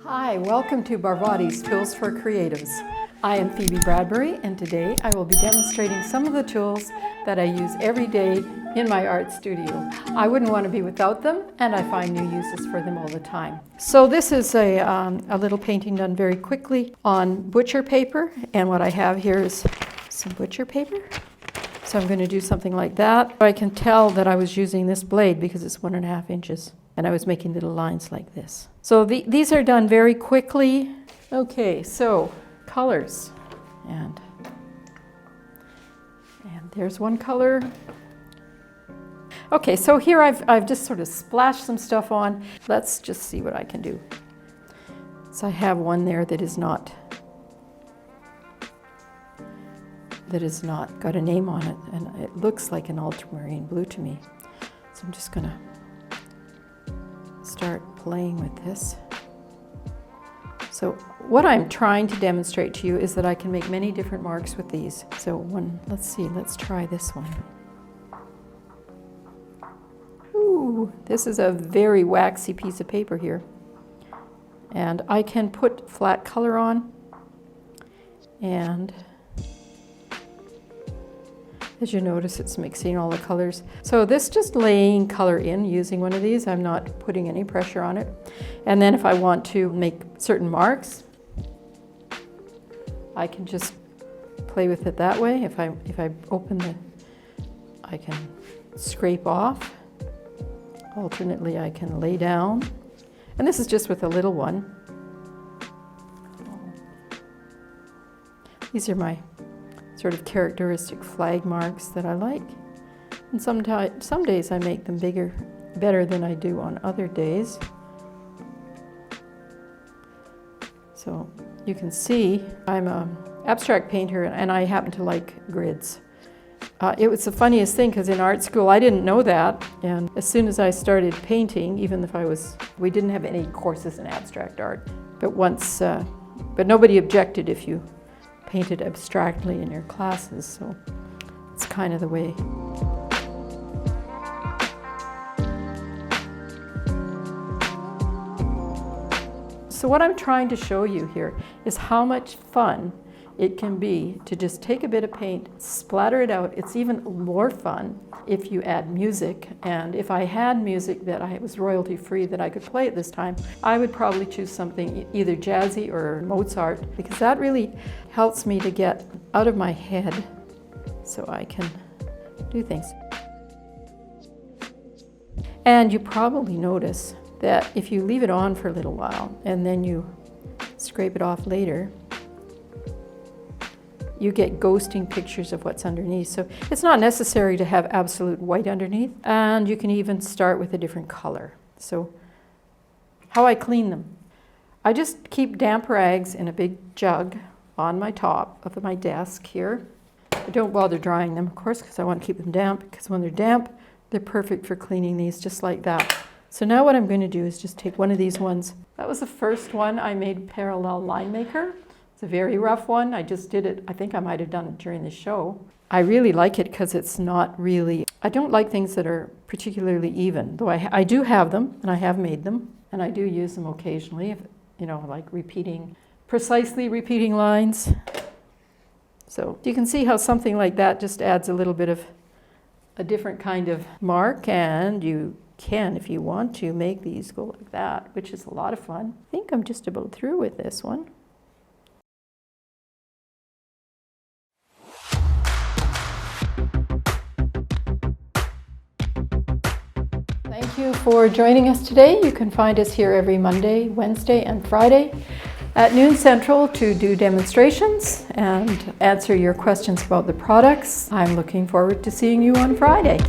Hi, welcome to Barvotti's Tools for Creatives. I am Phoebe Bradbury, and today I will be demonstrating some of the tools that I use every day in my art studio. I wouldn't want to be without them, and I find new uses for them all the time. So this is a little painting done very quickly on butcher paper, and what I have here is some butcher paper. So I'm going to do something like that. I can tell that I was using this blade because it's 1.5 inches, and I was making little lines like this. So these are done very quickly. Okay, so colors, and there's one color. Okay, so here I've just sort of splashed some stuff on. Let's just see what I can do. So I have one there that is not got a name on it, and it looks like an ultramarine blue to me. So I'm just gonna start playing with this. So what I'm trying to demonstrate to you is that I can make many different marks with these. So let's try this one. Ooh, this is a very waxy piece of paper here. And I can put flat color on, and as you notice, it's mixing all the colors. So this just laying color in using one of these. I'm not putting any pressure on it. And then if I want to make certain marks, I can just play with it that way. If I open I can scrape off. Alternately, I can lay down. And this is just with a little one. These are my sort of characteristic flag marks that I like. And some days I make them better than I do on other days. So you can see I'm an abstract painter, and I happen to like grids. It was the funniest thing because in art school I didn't know that, and as soon as I started painting, even if we didn't have any courses in abstract art, but nobody objected if you painted abstractly in your classes, so it's kind of the way. So what I'm trying to show you here is how much fun it can be to just take a bit of paint, splatter it out. It's even more fun if you add music, and if I had music that was royalty free that I could play at this time, I would probably choose something either jazzy or Mozart, because that really helps me to get out of my head so I can do things. And you probably notice that if you leave it on for a little while and then you scrape it off later, you get ghosting pictures of what's underneath. So it's not necessary to have absolute white underneath, and you can even start with a different color. So how I clean them. I just keep damp rags in a big jug on my top of my desk here. I don't bother drying them, of course, because I want to keep them damp, because when they're damp, they're perfect for cleaning these, just like that. So now what I'm going to do is just take one of these ones. That was the first one I made, Parallel Line Maker. It's a very rough one. I just did it, I think I might have done it during the show. I really like it because it's not really, I don't like things that are particularly even, though I do have them, and I have made them, and I do use them occasionally, if, like precisely repeating lines. So you can see how something like that just adds a little bit of a different kind of mark, and you can, if you want to, make these go like that, which is a lot of fun. I think I'm just about through with this one. Thank you for joining us today. You can find us here every Monday, Wednesday, and Friday at noon Central to do demonstrations and answer your questions about the products. I'm looking forward to seeing you on Friday.